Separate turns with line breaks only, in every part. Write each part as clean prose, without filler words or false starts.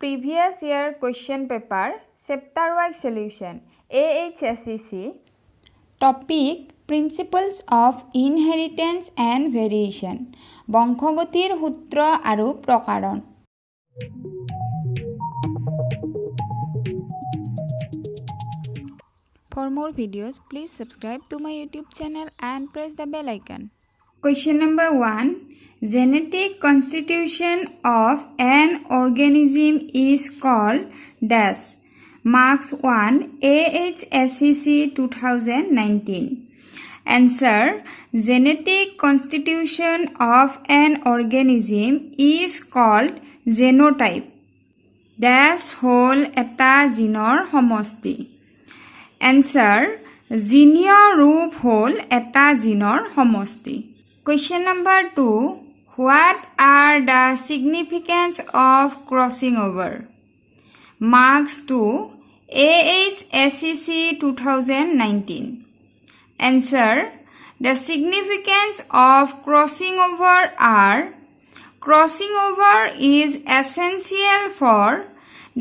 previous year question paper, chapter wise solution, AHSEC. Topic, Principles of Inheritance and Variation, বংশগতিৰ সূত্ৰ আৰু প্ৰকাৰণ। For more videos, please subscribe to my YouTube channel and press the bell icon. Question number 1. Genetic constitution of an organism is called dash. Marks 1, AHSEC 2019. Answer. Genetic constitution of an organism is called genotype. Dash whole eta জিনৰ সমষ্টি. Answer. জিনীয় ৰূপ হ'ল এটা জিনৰ সমষ্টি. Question number 2. What are the significance of crossing over? Marks 2, AHSEC 2019. Answer. The significance of crossing over are: crossing over is essential for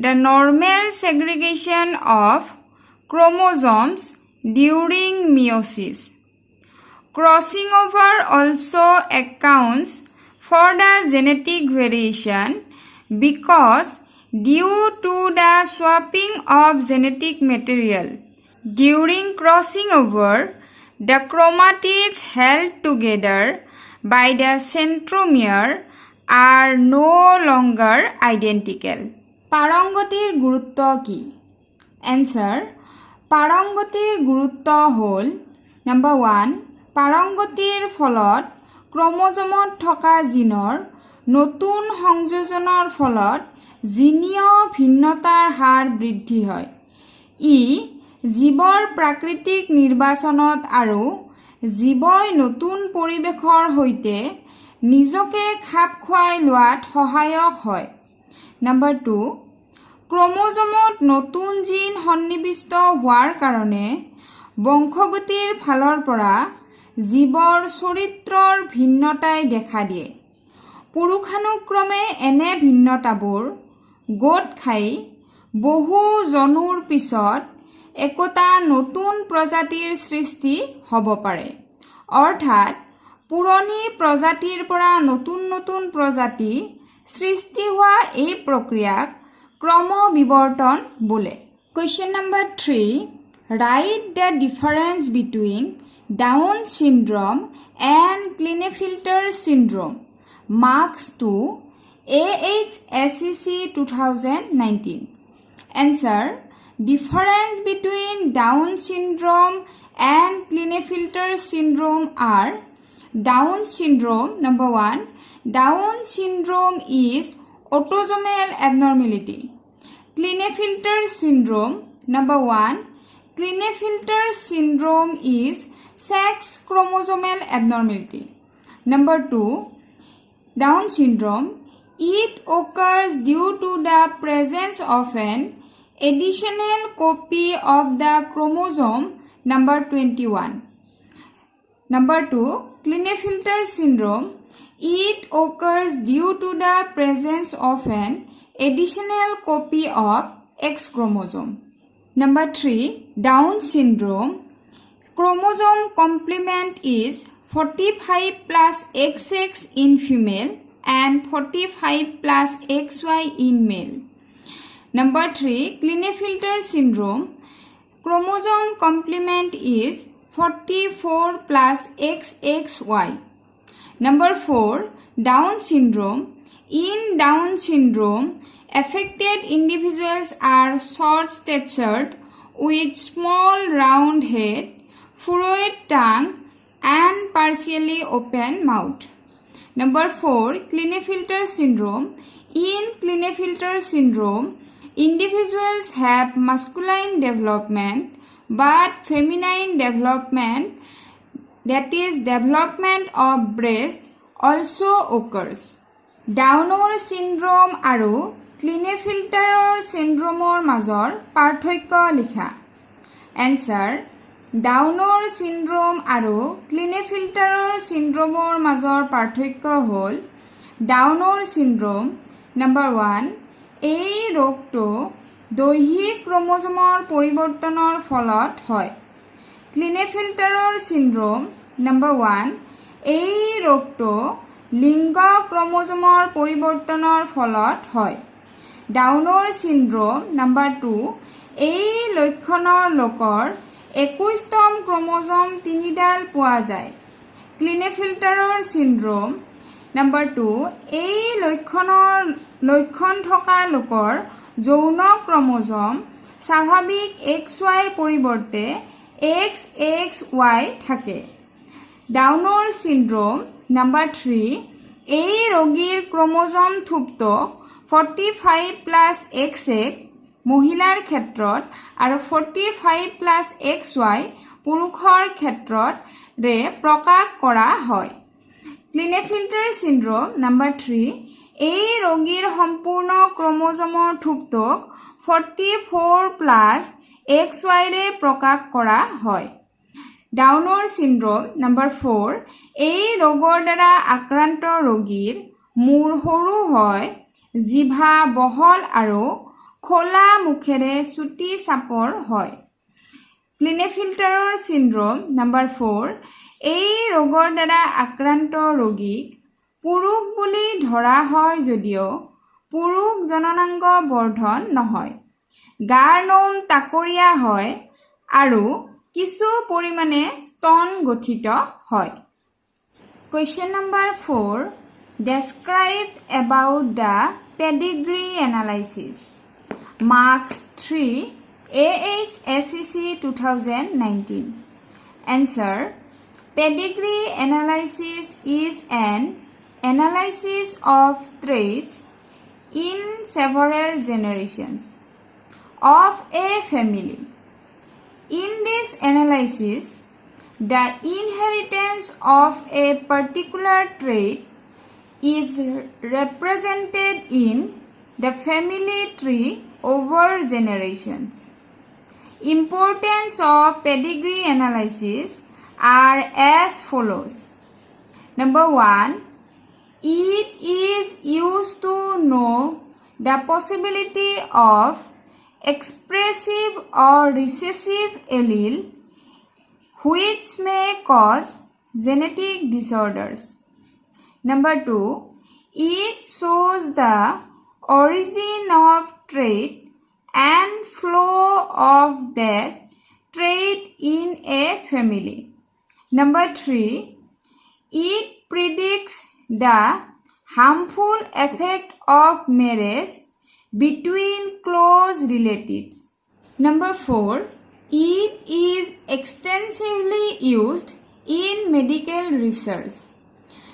the normal segregation of chromosomes during meiosis. Crossing over also accounts for the genetic variation because due to the swapping of genetic material during crossing over, the chromatids held together by the centromere are no longer identical. পাৰংগতিৰ গুৰুত্ব কি? Answer. পাৰংগতিৰ গুৰুত্ব হ'ল Number 1. পাৰংগতিৰ ফলত ক্ৰমোজমত থকা জিনৰ নতুন সংযোজনৰ ফলত জিনীয় ভিন্নতাৰ হাৰ বৃদ্ধি হয়। ই জীৱৰ প্ৰাকৃতিক নিৰ্বাচনত আৰু জীৱই নতুন পৰিৱেশৰ সৈতে নিজকে খাপ খুৱাই লোৱাত সহায়ক হয়। Number 2. ক্ৰমোজমত নতুন জিন সন্নিৱিষ্ট হোৱাৰ কাৰণে বংশগতিৰ ফালৰ পৰা জীৱৰ চৰিত্ৰৰ ভিন্নতাই দেখা দিয়ে। পুৰুষানুক্ৰমে এনে ভিন্নতাবোৰ গোট খাই বহু জনুৰ পিছত একোটা নতুন প্ৰজাতিৰ সৃষ্টি হ'ব পাৰে। অৰ্থাৎ পুৰণি প্ৰজাতিৰ পৰা নতুন নতুন প্ৰজাতি সৃষ্টি হোৱা এই প্ৰক্ৰিয়াক ক্ৰমবিৱৰ্তন বোলে। Question number 3. Write the difference between Down syndrome and Klinefelter syndrome. Marks 2, AHSEC 2019. Answer. Difference between Down syndrome and Klinefelter syndrome are: Down syndrome, number 1. Down syndrome is autosomal abnormality. Klinefelter syndrome, number 1. Klinefelter syndrome is sex chromosomal abnormality. Number 2. Down syndrome. It occurs due to the presence of an additional copy of the chromosome number 21. Number 2. Klinefelter syndrome. It occurs due to the presence of an additional copy of X chromosome. Number 3. Down syndrome. Chromosome complement is 45 plus XX in female and 45 plus XY in male. Number 3. Klinefelter syndrome. Chromosome complement is 44 plus XXY. Number 4. Down syndrome. In Down syndrome, affected individuals are short-statured with small round head, furrowed tongue, and partially open mouth. Number 4. Klinefelter syndrome. In Klinefelter syndrome, individuals have masculine development but feminine development, that is development of breast, also occurs. Downer syndrome আৰু Klinefelter syndromeৰ মাজৰ পাৰ্থক্য লিখা। Answer. Downer syndrome আৰু Klinefelter syndromeৰ মাজৰ পাৰ্থক্য হ'ল Downer syndrome, number 1. এই ৰোগটো দৈহিক ক্ৰম'জমৰ পৰিৱৰ্তনৰ ফলত হয়। ক্লিনেফেল্টাৰৰ চিণ্ড্ৰোম নম্বৰ 1, এই ৰোগটো লিংগ ক্ৰম'জমৰ পৰিৱৰ্তনৰ ফলত হয়। ডাউনৰ চিণ্ড্ৰোম নম্বৰ 2, এই লক্ষণৰ লোকৰ 21তম ক্ৰম'জম 3ডাল পোৱা যায়। ক্লিনেফেল্টাৰৰ চিণ্ড্ৰোম নম্বৰ 2, এই লক্ষণ থকা লোকৰ যৌন ক্ৰম'জম স্বাভাৱিক XY পৰিৱৰ্তে XXY থাকে। ডাউনৰ চিণ্ড্ৰোম নম্বৰ 3, এই ৰোগীৰ ক্ৰম'জম থুপ্ত 45+XX মহিলাৰ ক্ষেত্ৰত আৰু 45+XY পুৰুষৰ ক্ষেত্ৰত প্ৰকাশ কৰা হয়। ক্লিনেফেল্টাৰ চিণ্ড্ৰোম নম্বৰ 3, এই ৰোগীৰ সম্পূৰ্ণ ক্ৰম'জমৰ থুপ্তক 44+XY প্ৰকাশ কৰা হয়। ডাউনৰ চিণ্ড্ৰোম নম্বৰ 4, এই ৰোগৰ দ্বাৰা আক্ৰান্ত ৰোগীৰ মূৰ সৰু হয়, জিভা বহল আৰু খোলা মুখেৰে চুটি চাপৰ হয়। ক্লিনেফেল্টাৰৰ চিণ্ড্ৰোম নম্বৰ 4, এই ৰোগৰ দ্বাৰা আক্ৰান্ত ৰোগীক পুৰুষ বুলি ধৰা হয় যদিও পুৰুষ জননাংগ বৰ্ধন নহয়। গাৰ নোম তাকৰীয়া হয় আৰু কিছু পৰিমাণে স্তন গঠিত হয়। Question number 4. Describe about the pedigree analysis. Marks 3, AHSCC 2019. Answer. Pedigree analysis is an analysis of traits in several generations of a family. In this analysis, the inheritance of a particular trait is represented in the family tree over generations. Importance of pedigree analysis are as follows. Number 1, it is used to know the possibility of expressive or recessive allele which may cause genetic disorders. Number 2, it shows the origin of trait and flow of that trait in a family. Number 3, it predicts the harmful effect of marriage between close relatives. Number 4, it is extensively used in medical research.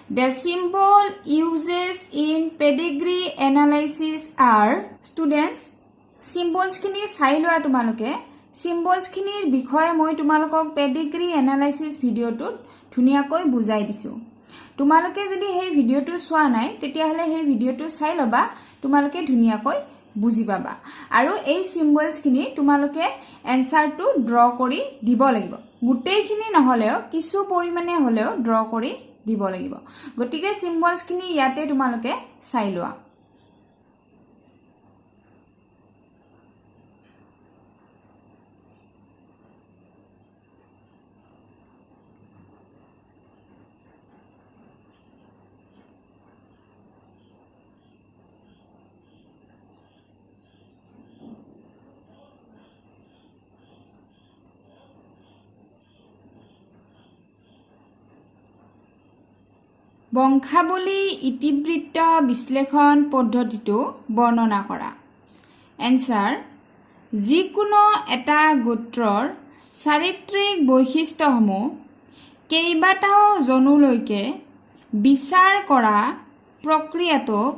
The symbol uses in pedigree analysis are students. Symbols খিনি চাই লোৱা তোমালোকে। Symbols খিনিৰ বিষয়ে মই তোমালোকক pedigree analysis ভিডিঅ'টোত ধুনীয়াকৈ বুজাই দিছো। তোমালোকে যদি সেই ভিডিঅ'টো চোৱা নাই তেতিয়াহ'লে সেই ভিডিঅ'টো চাই ল'বা, তোমালোকে ধুনীয়াকৈ বুজি পাবা। আৰু এই symbols খিনি তোমালোকে এনসাৰটো ড্ৰ কৰি দিব লাগিব। গোটেইখিনি নহলেও কিছু পৰিমাণে হলেও ড্ৰ কৰি দিব লাগিব। গতিকে symbols খিনি ইয়াতে তোমালোকে চাই লোৱা। বংশাৱলী ইতিবৃত্ত বিশ্লেষণ পদ্ধতিটো বৰ্ণনা কৰা। এনসাৰ, যিকোনো এটা গোত্ৰৰ চাৰিত্ৰিক বৈশিষ্ট্যসমূহ কেইবাটাও জনুলৈকে বিচাৰ কৰা প্ৰক্ৰিয়াটোক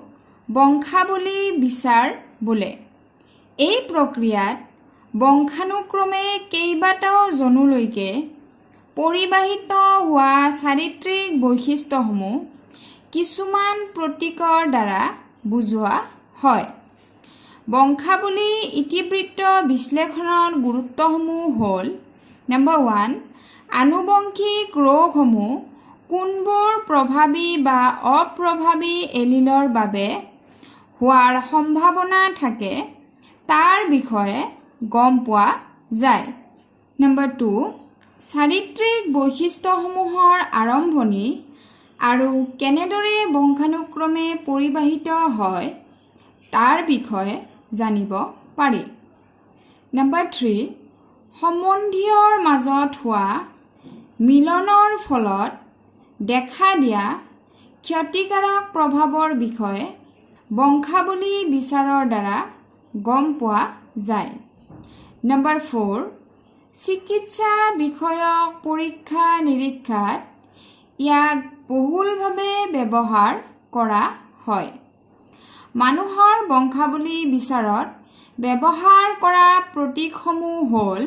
বংশাৱলী বিচাৰ বোলে। এই প্ৰক্ৰিয়াত বংশানুক্ৰমে কেইবাটাও জনুলৈকে পৰিবাহিত হোৱা চাৰিত্ৰিক বৈশিষ্ট্যসমূহ কিছুমান প্ৰতীকৰ দ্বাৰা বুজোৱা হয়। বংশাৱলী ইতিবৃত্ত বিশ্লেষণৰ গুৰুত্বসমূহ হ'ল: নম্বৰ 1, আনুবংশিক ৰোগসমূহ কোনবোৰ প্ৰভাৱী বা অপ্ৰভাৱী এলিলৰ বাবে হোৱাৰ সম্ভাৱনা থাকে তাৰ বিষয়ে গম পোৱা যায়। নম্বৰ 2, চাৰিত্ৰিক বৈশিষ্ট্যসমূহৰ আৰম্ভণি আৰু কেনেদৰে বংশানুক্ৰমে পৰিবাহিত হয় তাৰ বিষয়ে জানিব পাৰি। নম্বৰ 3, সম্বন্ধীয়ৰ মাজত হোৱা মিলনৰ ফলত দেখা দিয়া ক্ষতিকাৰক প্ৰভাৱৰ বিষয়ে বংশাৱলী বিচাৰৰ দ্বাৰা গম পোৱা যায়। নম্বৰ 4, চিকিৎসা বিষয়ক পৰীক্ষা নিৰীক্ষাত ইয়াক বহুলভাৱে ব্যৱহাৰ কৰা হয়। মানুহৰ বংশাৱলী বিচাৰত ব্যৱহাৰ কৰা প্ৰতীকসমূহ হ'ল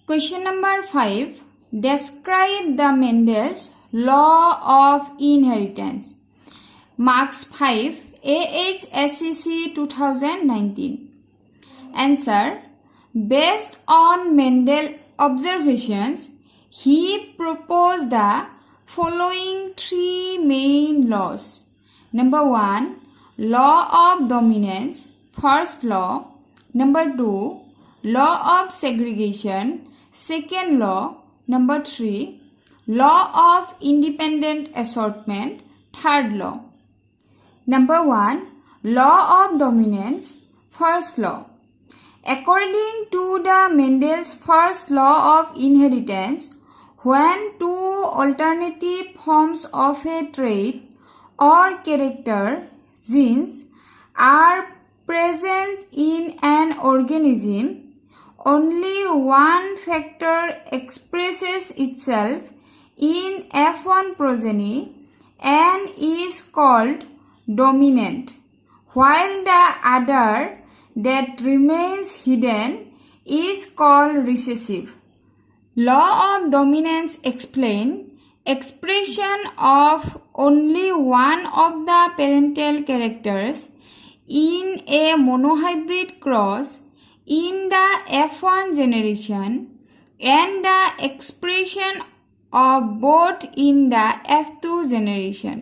Question number 5. Describe the Mendel's law of inheritance. Marks 5, AHSCC 2019. Answer. Based on Mendel's observations, he proposed the following 3 main laws. Number 1, law of dominance, first law. Number 2, law of segregation, second law. Number 3, law of independent assortment, third law. Number 1, law of dominance, first law. According to the Mendel's first law of inheritance, when two alternative forms of a trait or character, genes, are present in an organism, only one factor expresses itself in F1 progeny and is called dominant, while the other that remains hidden is called recessive. Law of dominance explains expression of only one of the parental characters in a monohybrid cross in the F1 generation and the expression of both in the F2 generation.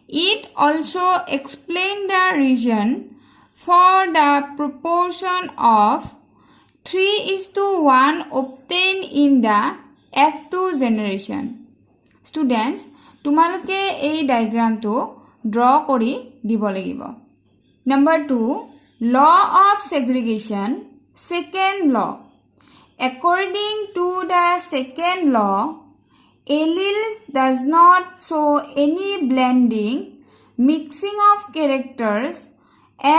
It also explains the reason for the proportion of 3:1 obtained in the F2 generation. Students, তোমালোকে এই ডায়াগ্ৰামটো draw কৰি দিব লাগিব। Number 2, law of segregation, second law. According to the second law, alleles does not show any blending, mixing of characters,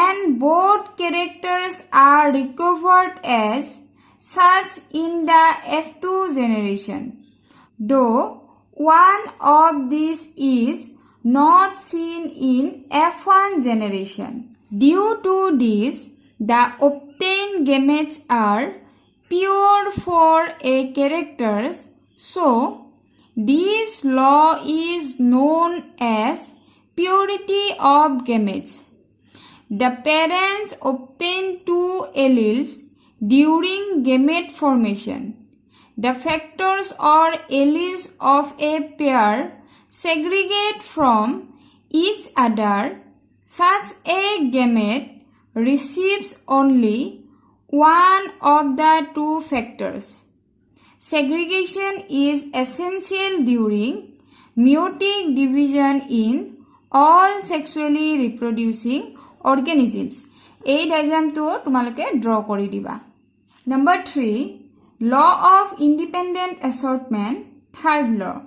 and both characters are recovered as such in the F2 generation, though one of these is not seen in F1 generation. Due to this, the obtained gametes are pure for a characters, so this law is known as purity of gametes. The parents obtain 2 alleles during gamete formation. The factors or alleles of a pair segregate from each other. Such a gamete receives only one of the 2 factors. Segregation is essential during meiotic division in all sexually reproducing organisms. এই ডায়াগ্ৰামটো তোমালোকে draw কৰি দিবা। Number 3, law of independent assortment, third law.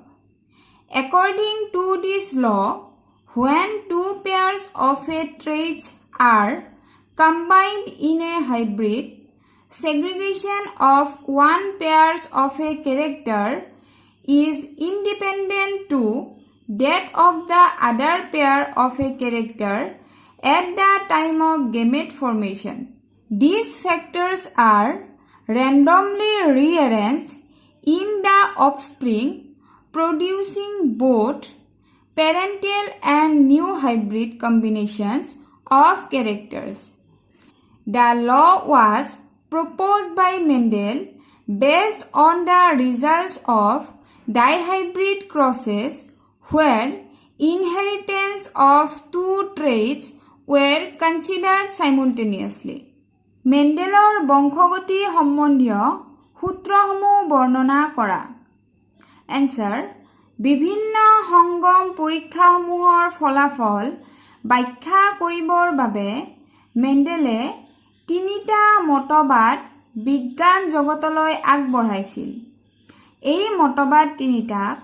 According to this law, when 2 pairs of a traits are combined in a hybrid, segregation of 1 pair of a character is independent to that of the other pair of a character at the time of gamete formation. These factors are randomly rearranged in the offspring, producing both parental and new hybrid combinations of characters. The law was proposed by Mendel based on the results of dihybrid crosses where inheritance of two traits were considered simultaneously. মেণ্ডেলৰ বংশগতি সম্বন্ধীয় সূত্ৰসমূহ বৰ্ণনা কৰা। Answer: বিভিন্ন সংগম পৰীক্ষাসমূহৰ ফলাফল ব্যাখ্যা কৰিবৰ বাবে মেণ্ডেলে তিনিটা মতবাদ বিজ্ঞান জগতলৈ আগবঢ়াইছিল। এই মতবাদ তিনিটাক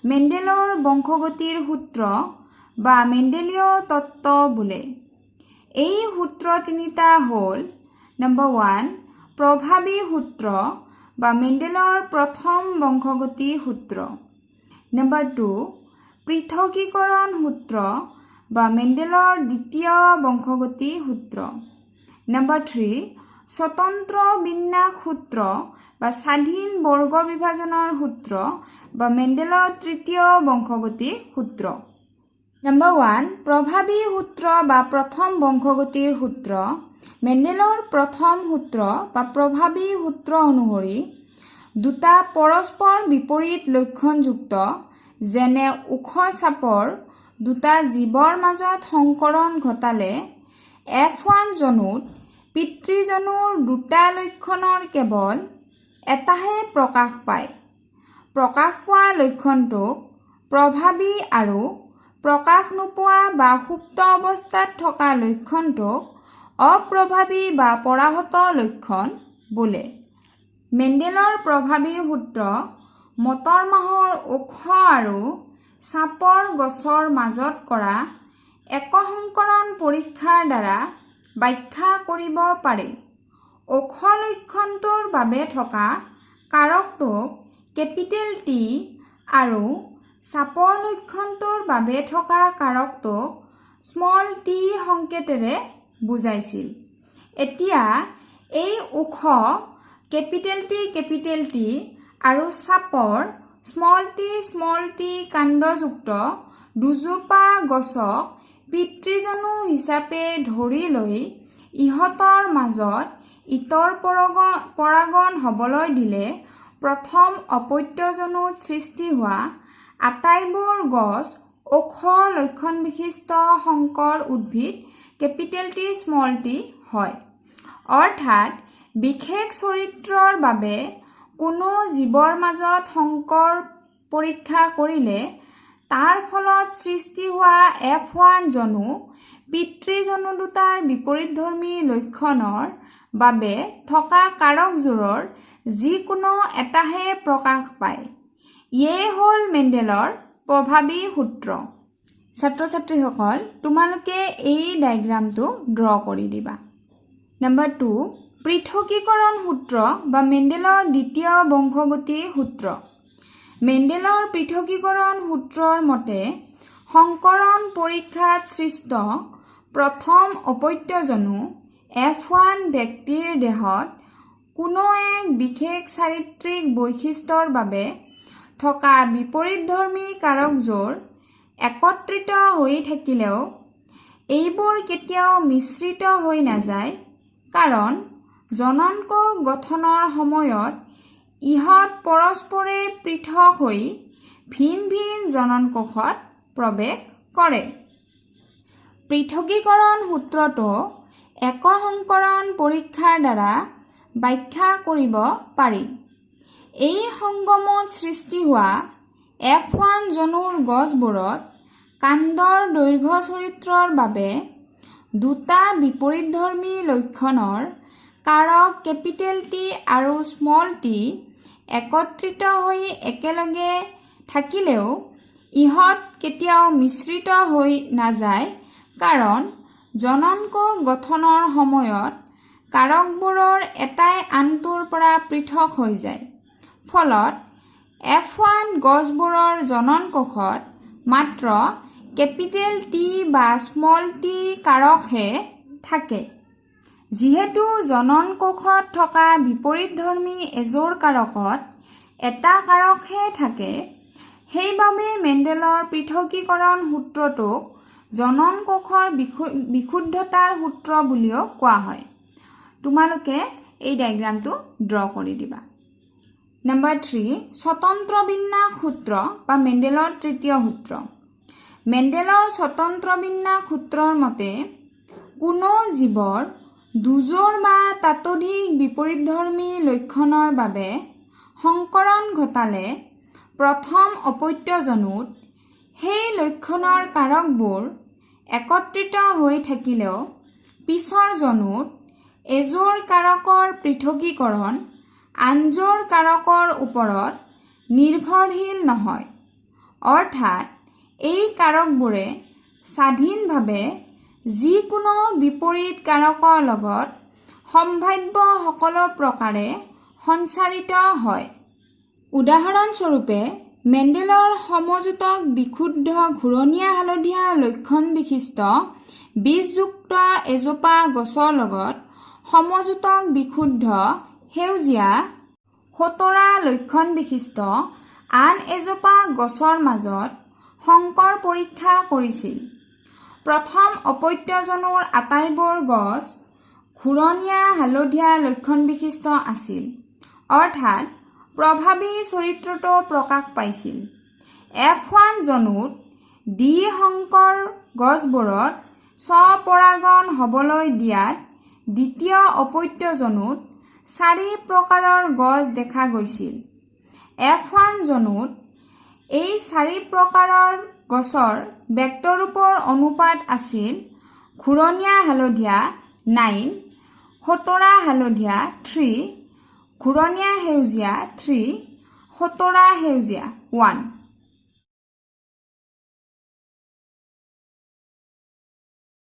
মেণ্ডেলৰ বংশগতিৰ সূত্ৰ বা মেণ্ডেলীয় তত্ত্ব বোলে। এই সূত্ৰ তিনিটা হ'ল: নম্বৰ 1 প্ৰভাৱী সূত্ৰ বা মেণ্ডেলৰ প্ৰথম বংশগতি সূত্ৰ। নম্বৰ 2 পৃথকীকৰণ সূত্ৰ বা মেণ্ডেলৰ দ্বিতীয় বংশগতি সূত্ৰ। নম্বৰ 3 স্বতন্ত্ৰ বিন্যাস সূত্ৰ বা স্বাধীন বৰ্গ বিভাজনৰ সূত্ৰ বা মেণ্ডেলৰ তৃতীয় বংশগতি সূত্ৰ। নম্বৰ 1 প্ৰভাৱী সূত্ৰ বা প্ৰথম বংশগতিৰ সূত্ৰ। মেণ্ডেলৰ প্ৰথম সূত্ৰ বা প্ৰভাৱী সূত্ৰ অনুসৰি দুটা পৰস্পৰ বিপৰীত লক্ষণযুক্ত যেনে ওখ চাপৰ দুটা জীৱৰ মাজত সংকৰণ ঘটালে F1 জনুত পিতৃজনুৰ দুটা লক্ষণৰ কেৱল এটাহে প্ৰকাশ পায়। প্ৰকাশ পোৱা লক্ষণটোক প্ৰভাৱী আৰু প্ৰকাশ নোপোৱা বা সুপ্ত অৱস্থাত থকা লক্ষণটোক অপ্ৰভাৱী বা পৰাহত লক্ষণ বোলে। মেণ্ডেলৰ প্ৰভাৱী সূত্ৰ মটৰ মাহৰ ওখ আৰু চাপৰ গছৰ মাজত কৰা একসংকৰণ পৰীক্ষাৰ দ্বাৰা ব্যাখ্যা কৰিব পাৰি। ওখ লক্ষণটোৰ বাবে থকা কাৰকটোক কেপিটেল T আৰু চাপৰ লক্ষণটোৰ বাবে থকা কাৰকটোক স্মল t সংকেতেৰে বুজাইছিল। এতিয়া এই ওখ কেপিটেল T আৰু চাপৰ স্মল t কাণ্ডযুক্ত দুজোপা গছক পিতৃজনু হিচাপে ধৰি লৈ ইহঁতৰ মাজত ইতৰ পৰাগণ হ'বলৈ দিলে প্ৰথম অপত্যজনুত সৃষ্টি হোৱা আটাইবোৰ গছ ওখ লক্ষণ বিশিষ্ট সংকৰ উদ্ভিদ কেপিটেল T স্মল t হয়। অৰ্থাৎ বিশেষ চৰিত্ৰৰ বাবে কোনো জীৱৰ মাজত সংকৰ পৰীক্ষা কৰিলে তাৰ ফলত সৃষ্টি হোৱা F1 জনু পিতৃজনু দুটাৰ বিপৰীতধৰ্মী লক্ষণৰ বাবে থকা কাৰকযোৰৰ যিকোনো এটাহে প্ৰকাশ পায়। ইয়ে হ'ল মেণ্ডেলৰ প্ৰভাৱী সূত্ৰ। ছাত্ৰ ছাত্ৰীসকল, তোমালোকে এই ডায়েগ্ৰামটো ড্ৰ কৰি দিবা। নম্বৰ 2 পৃথকীকৰণ সূত্ৰ বা মেণ্ডেলৰ দ্বিতীয় বংশগতি সূত্ৰ। মেণ্ডেলৰ পৃথকীকৰণ সূত্ৰৰ মতে সংকৰণ পৰীক্ষাত সৃষ্ট প্ৰথম অপত্যজনু F1 ব্যক্তিৰ দেহত কোনো এক বিশেষ চাৰিত্ৰিক বৈশিষ্ট্যৰ বাবে থকা বিপৰীতধৰ্মী কাৰকযোৰ একত্ৰিত হৈ থাকিলেও এইবোৰ কেতিয়াও মিশ্ৰিত হৈ নাযায়, কাৰণ জননকোষ গঠনৰ সময়ত ইহঁত পৰস্পৰে পৃথক হৈ ভিন ভিন জননকোষত প্ৰৱেশ কৰে। পৃথকীকৰণ সূত্ৰটো একসংকৰণ পৰীক্ষাৰ দ্বাৰা ব্যাখ্যা কৰিব পাৰি। এই সংগমত সৃষ্টি হোৱা F1 জনুৰ গছবোৰত কাণ্ডৰ দৈৰ্ঘ্য চৰিত্ৰৰ বাবে দুটা বিপৰীতধৰ্মী লক্ষণৰ কাৰক কেপিটেল T আৰু স্মল t একত্ৰিত হৈ একেলগে থাকিলেও ইহঁত কেতিয়াও মিশ্ৰিত হৈ নাযায়, কাৰণ জননকোষ গঠনৰ সময়ত কাৰকবোৰৰ এটাই আনটোৰ পৰা পৃথক হৈ যায়। ফলত F1 গছবোৰৰ জননকোষত মাত্ৰ কেপিটেল টি বা স্মল টি কাৰকহে থাকে। যিহেতু জনন কোষত থকা বিপৰীতধৰ্মী এযোৰ কাৰকত এটা কাৰকহে থাকে, সেইবাবে মেণ্ডেলৰ পৃথকীকৰণ সূত্ৰটোক জনন কোষৰ বিশুদ্ধতাৰ সূত্ৰ বুলিও কোৱা হয়। তোমালোকে এই ডায়েগ্ৰামটো ড্ৰ কৰি দিবা। নম্বৰ 3, স্বতন্ত্ৰ বিন্যাস সূত্ৰ বা মেণ্ডেলৰ তৃতীয় সূত্ৰ। মেণ্ডেলৰ স্বতন্ত্ৰ বিন্যাস সূত্ৰৰ মতে কোনো জীৱৰ দুযোৰ বা ততোধিক বিপৰীতধৰ্মী লক্ষণৰ বাবে সংকৰণ ঘটালে প্ৰথম অপত্যজনুত সেই লক্ষণৰ কাৰকবোৰ একত্ৰিত হৈ থাকিলেও পিছৰ জনুত এযোৰ কাৰকৰ পৃথকীকৰণ আনযোৰ কাৰকৰ ওপৰত নিৰ্ভৰশীল নহয়। অৰ্থাৎ এই কাৰকবোৰে স্বাধীনভাৱে যিকোনো বিপৰীত কাৰকৰ লগত সম্ভাৱ্য সকলো প্ৰকাৰে সঞ্চাৰিত হয়। উদাহৰণস্বৰূপে মেণ্ডেলৰ সমযোজক বিশুদ্ধ ঘূৰণীয়া হালধীয়া লক্ষণ বিশিষ্ট বীজযুক্ত এজোপা গছৰ লগত সমযোজক বিশুদ্ধ সেউজীয়া সতৰা লক্ষণ বিশিষ্ট আন এজোপা গছৰ মাজত সংকৰ পৰীক্ষা কৰিছিল। প্ৰথম অপত্যজনুৰ আটাইবোৰ গছ ঘূৰণীয়া হালধীয়া লক্ষণ বিশিষ্ট আছিল, অৰ্থাৎ প্ৰভাৱী চৰিত্ৰটো প্ৰকাশ পাইছিল। F1 জনুত ডি সংকৰ গছবোৰত স্বপৰাগণ হ'বলৈ দিয়াত দ্বিতীয় অপত্যজনুত 4 প্ৰকাৰৰ গছ দেখা গৈছিল। F1 জনুত এই 4 প্ৰকাৰৰ গছৰ ভেক্টৰৰূপৰ অনুপাত আছিল ঘূৰণীয়া হালধীয়া 9, সতৰা হালধীয়া 3, ঘূৰণীয়া সেউজীয়া 3, সতৰা সেউজীয়া 1।